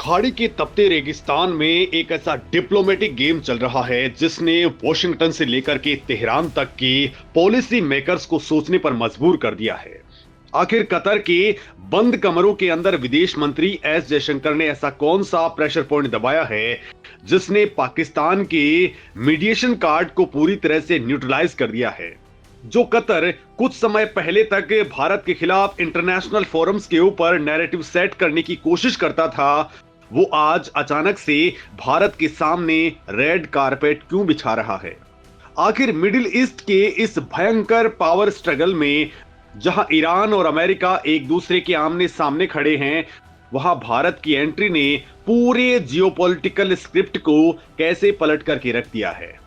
खाड़ी के तपते रेगिस्तान में एक ऐसा डिप्लोमेटिक गेम चल रहा है जिसने वॉशिंगटन से लेकर के तेहरान तक की पॉलिसी मेकर्स को सोचने पर मजबूर कर दिया है। आखिर कतर के बंद कमरों के अंदर विदेश मंत्री एस जयशंकर ने ऐसा कौन सा प्रेशर पॉइंट दबाया है जिसने पाकिस्तान के मीडिएशन कार्ड को पूरी तरह से न्यूट्रलाइज कर दिया है। जो कतर कुछ समय पहले तक भारत के खिलाफ इंटरनेशनल फोरम्स के ऊपर नैरेटिव सेट करने की कोशिश करता था, वो आज अचानक से भारत के सामने रेड कारपेट क्यों बिछा रहा है। आखिर मिडिल ईस्ट के इस भयंकर पावर स्ट्रगल में जहां ईरान और अमेरिका एक दूसरे के आमने सामने खड़े हैं, वहां भारत की एंट्री ने पूरे जियोपॉलिटिकल स्क्रिप्ट को कैसे पलट करके रख दिया है।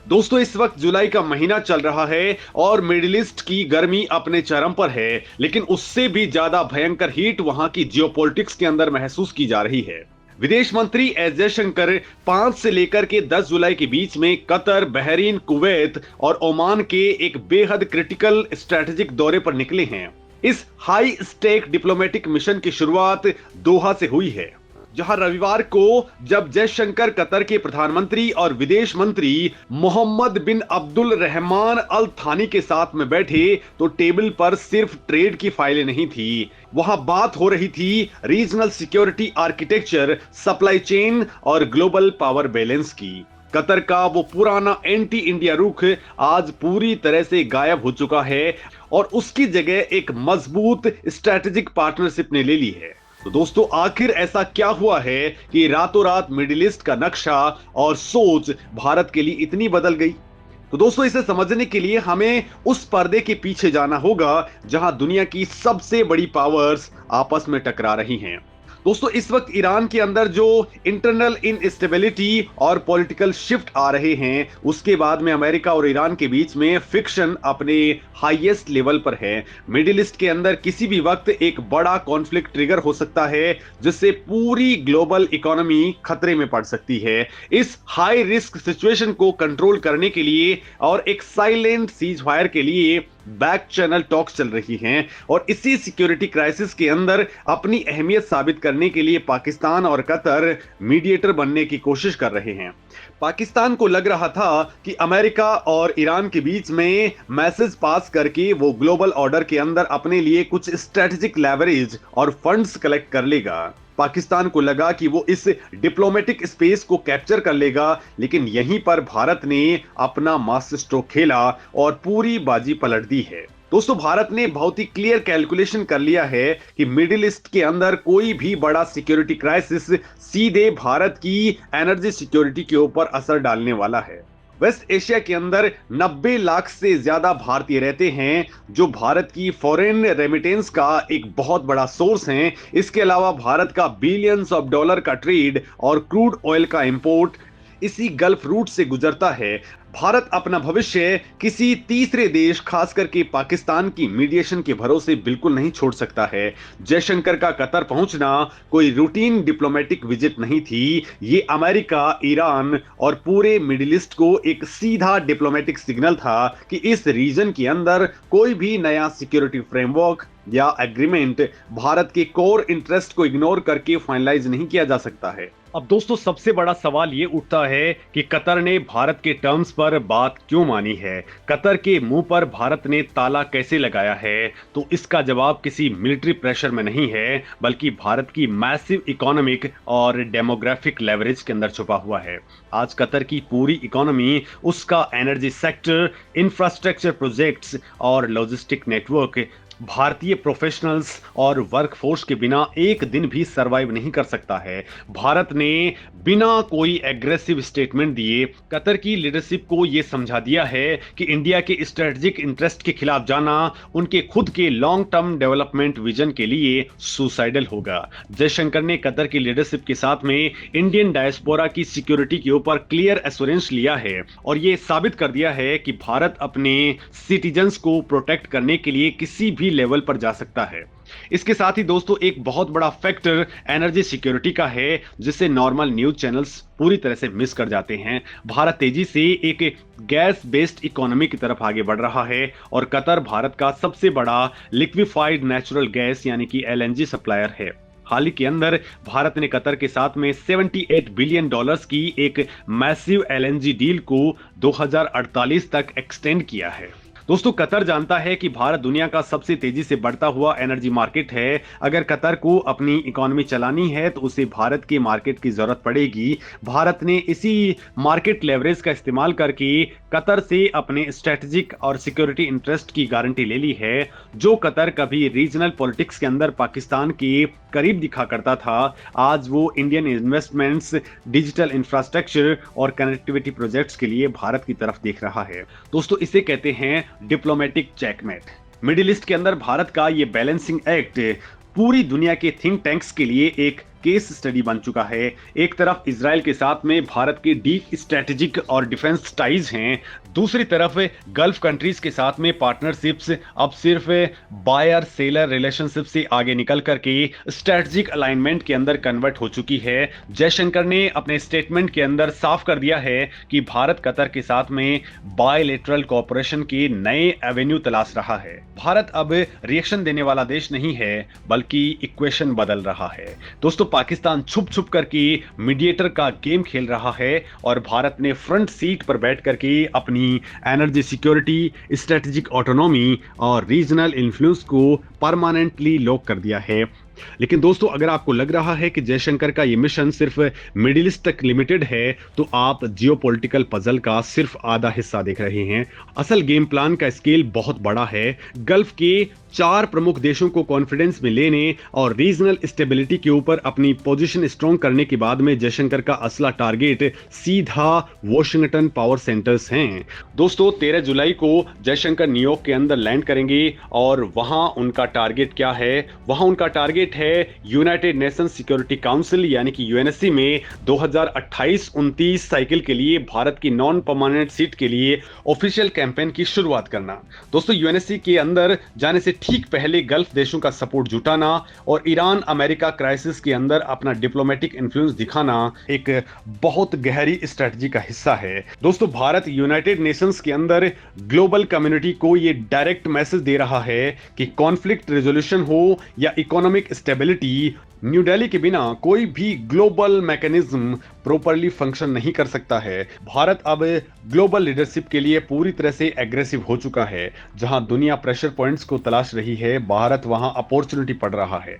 दोस्तों, इस वक्त जुलाई का महीना चल रहा है और मिडिल ईस्ट की गर्मी अपने चरम पर है, लेकिन उससे भी ज्यादा भयंकर हीट वहां की जियोपॉलिटिक्स के अंदर महसूस की जा रही है। विदेश मंत्री एस जयशंकर 5 से लेकर के 10 जुलाई के बीच में कतर, बहरीन, कुवैत और ओमान के एक बेहद क्रिटिकल स्ट्रेटेजिक दौरे पर निकले हैं। इस हाई स्टेक डिप्लोमेटिक मिशन की शुरुआत दोहा से हुई है, जहां रविवार को जब जयशंकर कतर के प्रधानमंत्री और विदेश मंत्री मोहम्मद बिन अब्दुल रहमान अल थानी के साथ में बैठे तो टेबल पर सिर्फ ट्रेड की फाइलें नहीं थी, वहां बात हो रही थी regional security architecture, supply chain और ग्लोबल पावर बैलेंस की। कतर का वो पुराना एंटी इंडिया रुख आज पूरी तरह से गायब हो चुका है और उसकी जगह एक मजबूत स्ट्रेटेजिक पार्टनरशिप ने ले ली है। तो दोस्तों, आखिर ऐसा क्या हुआ है कि रातों रात मिडिल ईस्ट का नक्शा और सोच भारत के लिए इतनी बदल गई? तो दोस्तों, इसे समझने के लिए हमें उस पर्दे के पीछे जाना होगा जहां दुनिया की सबसे बड़ी पावर्स आपस में टकरा रही हैं। दोस्तों, इस वक्त ईरान के अंदर जो इंटरनल इनस्टेबिलिटी और पॉलिटिकल शिफ्ट आ रहे हैं, उसके बाद में अमेरिका और ईरान के बीच में फिक्शन अपने हाईएस्ट लेवल पर है। मिडिल ईस्ट के अंदर किसी भी वक्त एक बड़ा कॉन्फ्लिक्ट ट्रिगर हो सकता है जिससे पूरी ग्लोबल इकोनॉमी खतरे में पड़ सकती है। इस हाई रिस्क सिचुएशन को कंट्रोल करने के लिए और एक साइलेंट सीज फायर के लिए बैक चैनल टॉक्स चल रही हैं और इसी सिक्योरिटी क्राइसिस के अंदर अपनी अहमियत साबित करने के लिए पाकिस्तान और कतर मीडिएटर बनने की कोशिश कर रहे हैं। पाकिस्तान को लग रहा था कि अमेरिका और ईरान के बीच में मैसेज पास करके वो ग्लोबल ऑर्डर के अंदर अपने लिए कुछ स्ट्रेटेजिक लेवरेज और फंड्स कलेक्ट कर लेगा। पाकिस्तान को लगा कि वो इस डिप्लोमेटिक स्पेस को कैप्चर कर लेगा, लेकिन यहीं पर भारत ने अपना मास्टर स्ट्रोक खेला और पूरी बाजी पलट दी है। दोस्तों, भारत ने बहुत ही क्लियर कैलकुलेशन कर लिया है कि मिडिल ईस्ट के अंदर कोई भी बड़ा सिक्योरिटी क्राइसिस सीधे भारत की एनर्जी सिक्योरिटी के ऊपर असर डालने वाला है। वेस्ट एशिया के अंदर 90 लाख से ज्यादा भारतीय रहते हैं, जो भारत की फॉरेन रेमिटेंस का एक बहुत बड़ा सोर्स हैं। इसके अलावा भारत का बिलियंस ऑफ डॉलर का ट्रेड और क्रूड ऑयल का इंपोर्ट इसी गल्फ रूट से गुजरता है। भारत अपना भविष्य किसी तीसरे देश, खास करके पाकिस्तान की मीडिएशन के भरोसे बिल्कुल नहीं छोड़ सकता है। जयशंकर का कतर पहुंचना कोई रूटीन डिप्लोमेटिक विजिट नहीं थी, ये अमेरिका, ईरान और पूरे मिडिल ईस्ट को एक सीधा डिप्लोमेटिक सिग्नल था कि इस रीजन के अंदर कोई भी नया सिक्योरिटी फ्रेमवर्क या एग्रीमेंट भारत के कोर इंटरेस्ट को इग्नोर करके फाइनलाइज नहीं किया जा सकता है। अब दोस्तों, सबसे बड़ा सवाल ये उठता है कि कतर ने भारत के टर्म्स पर बात क्यों मानी है? कतर के मुंह पर भारत ने ताला कैसे लगाया है? तो इसका जवाब किसी मिलिट्री प्रेशर में नहीं है, बल्कि भारत की मैसिव इकोनॉमिक और डेमोग्राफिक लेवरेज के अंदर छुपा हुआ है। आज कतर की पूरी इकोनॉमी, उसका एनर्जी सेक्टर, इंफ्रास्ट्रक्चर प्रोजेक्ट्स और लॉजिस्टिक नेटवर्क भारतीय प्रोफेशनल्स और वर्कफोर्स के बिना एक दिन भी सरवाइव नहीं कर सकता है। भारत ने बिना कोई एग्रेसिव स्टेटमेंट दिए कतर की लीडरशिप को यह समझा दिया है कि इंडिया के स्ट्रेटेजिक इंटरेस्ट के खिलाफ जाना उनके खुद के लॉन्ग टर्म डेवलपमेंट विजन के लिए सुसाइडल होगा। जयशंकर ने कतर की लीडरशिप के साथ में इंडियन डायस्पोरा की सिक्योरिटी के ऊपर क्लियर एश्योरेंस लिया है और यह साबित कर दिया है कि भारत अपने सिटीजन्स को प्रोटेक्ट करने के लिए किसी भी लेवल पर जा सकता है। इसके साथ ही दोस्तों, एक बहुत बड़ा फैक्टर एनर्जी सिक्योरिटी का है, जिसे नॉर्मल न्यूज चैनल्स पूरी तरह से मिस कर जाते हैं। भारत तेजी से एक गैस बेस्ड इकोनॉमी की तरफ आगे बढ़ रहा है और कतर भारत का सबसे बड़ा लिक्विफाइड नेचुरल गैस यानी कि एलएनजी सप्लायर है। हाल ही के अंदर भारत ने कतर के साथ में $78 बिलियन की एक मैसिव एलएनजी डील को 2048 तक एक्सटेंड किया है। दोस्तों, कतर जानता है कि भारत दुनिया का सबसे तेजी से बढ़ता हुआ एनर्जी मार्केट है। अगर कतर को अपनी इकोनॉमी चलानी है तो उसे भारत के मार्केट की जरूरत पड़ेगी। भारत ने इसी मार्केट लेवरेज का इस्तेमाल करके कतर से अपने स्ट्रेटेजिक और सिक्योरिटी इंटरेस्ट की गारंटी ले ली है। जो कतर कभी रीजनल पॉलिटिक्स के अंदर पाकिस्तान के करीब दिखा करता था, आज वो इंडियन इन्वेस्टमेंट्स, डिजिटल इंफ्रास्ट्रक्चर और कनेक्टिविटी प्रोजेक्ट्स के लिए भारत की तरफ देख रहा है। दोस्तों, इसे कहते हैं डिप्लोमेटिक चेकमेट। मिडिल ईस्ट के अंदर भारत का ये बैलेंसिंग एक्ट पूरी दुनिया के थिंक टैंक्स के लिए एक केस स्टडी बन चुका है। एक तरफ इजराइल के साथ में भारत के डीप स्ट्रेटेजिक और डिफेंस टाइज हैं, दूसरी तरफ गल्फ कंट्रीज के साथ में पार्टनरशिप्स अब सिर्फ बायर सेलर रिलेशनशिप से आगे निकल करके स्ट्रेटेजिक अलाइनमेंट के अंदर कन्वर्ट हो चुकी है। जयशंकर ने अपने स्टेटमेंट के अंदर साफ कर दिया है कि भारत कतर के साथ में बायलैटरल कोऑपरेशन के नए एवेन्यू तलाश रहा है। भारत अब रिएक्शन देने वाला देश नहीं है, बल्कि इक्वेशन बदल रहा है। दोस्तों, पाकिस्तान छुप छुप करके मीडिएटर का गेम खेल रहा है और भारत ने फ्रंट सीट पर बैठ करके अपनी एनर्जी सिक्योरिटी, स्ट्रेटेजिक ऑटोनॉमी और रीजनल इन्फ्लुएंस को परमानेंटली लॉक कर दिया है। लेकिन दोस्तों, अगर आपको लग रहा है कि जयशंकर का यह मिशन सिर्फ मिडिल ईस्ट तक लिमिटेड है, तो आप जियोपॉलिटिकल पजल का सिर्फ आधा हिस्सा देख रहे हैं। असल गेम प्लान का स्केल बहुत बड़ा है। गल्फ के 4 प्रमुख देशों को कॉन्फिडेंस में लेने और रीजनल स्टेबिलिटी के ऊपर अपनी पोजीशन स्ट्रॉन्ग करने के बाद में जयशंकर का असला टारगेट सीधा वॉशिंगटन पावर सेंटर्स हैं। दोस्तों, 13 जुलाई को जयशंकर न्यूयॉर्क के अंदर लैंड करेंगे और वहां उनका टारगेट क्या है? वहां उनका टारगेट है यूनाइटेड नेशंस सिक्योरिटी काउंसिल यानी कि यूएनएससी में 2028-29 साइकिल के लिए भारत की नॉन परमानेंट सीट के लिए ऑफिशियल कैंपेन की शुरुआत करना। दोस्तों, यूएनएससी के अंदर जाने से ठीक पहले गल्फ देशों का सपोर्ट जुटाना और ईरान अमेरिका क्राइसिस के अंदर अपना डिप्लोमेटिक इन्फ्लुएंस दिखाना एक बहुत गहरी स्ट्रेटजी का हिस्सा है। दोस्तों, भारत यूनाइटेड नेशंस के अंदर ग्लोबल कम्युनिटी को यह डायरेक्ट मैसेज दे रहा है कि कॉन्फ्लिक्ट रेजोल्यूशन हो या इकोनॉमिक स्टेबिलिटी, न्यू दिल्ली के बिना कोई भी ग्लोबल मैकेनिज्म प्रॉपरली फंक्शन नहीं कर सकता है। भारत अब ग्लोबल लीडरशिप के लिए पूरी तरह से एग्रेसिव हो चुका है। जहां दुनिया प्रेशर पॉइंट्स को तलाश रही है, भारत वहां अपॉर्चुनिटी पड़ रहा है।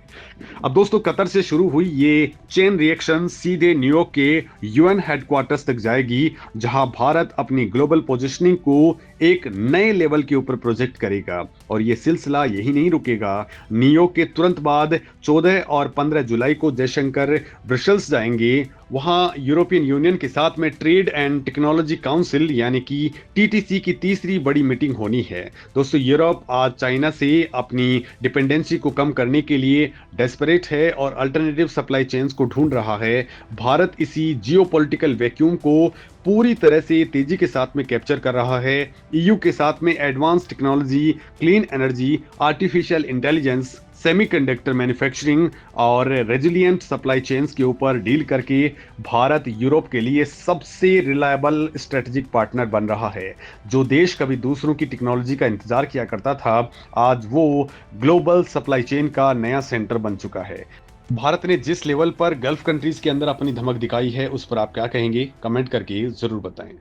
अब दोस्तों, कतर से शुरू हुई ये चेन रिएक्शन सीधे न्यूयॉर्क के यूएन हेडक्वार्टर्स तक जाएगी, जहां भारत अपनी ग्लोबल पोजिशनिंग को एक नए लेवल के ऊपर प्रोजेक्ट करेगा और यह सिलसिला यही नहीं रुकेगा। न्यूयॉर्क के तुरंत बाद 14 और 15 जुलाई को जयशंकर ब्रसेल्स जाएंगे। वहां यूरोपियन यूनियन के साथ में ट्रेड एंड टेक्नोलॉजी काउंसिल यानी कि टीटीसी की तीसरी बड़ी मीटिंग होनी है। दोस्तों, यूरोप आज चाइना से अपनी डिपेंडेंसी को कम करने के लिए डेस्परेट है और अल्टरनेटिव सप्लाई चेन्स को ढूंढ रहा है। भारत इसी जियोपॉलिटिकल वैक्यूम को पूरी तरह से तेजी के साथ में कैप्चर कर रहा है। ईयू के साथ में advance technology, clean energy, artificial intelligence, semiconductor manufacturing और रेजिलिएंट सप्लाई चेन्स के ऊपर डील करके भारत यूरोप के लिए सबसे रिलायबल स्ट्रेटेजिक पार्टनर बन रहा है। जो देश कभी दूसरों की टेक्नोलॉजी का इंतजार किया करता था, आज वो ग्लोबल सप्लाई चेन का नया सेंटर बन चुका है। भारत ने जिस लेवल पर गल्फ कंट्रीज के अंदर अपनी धमक दिखाई है, उस पर आप क्या कहेंगे? कमेंट करके जरूर बताएं।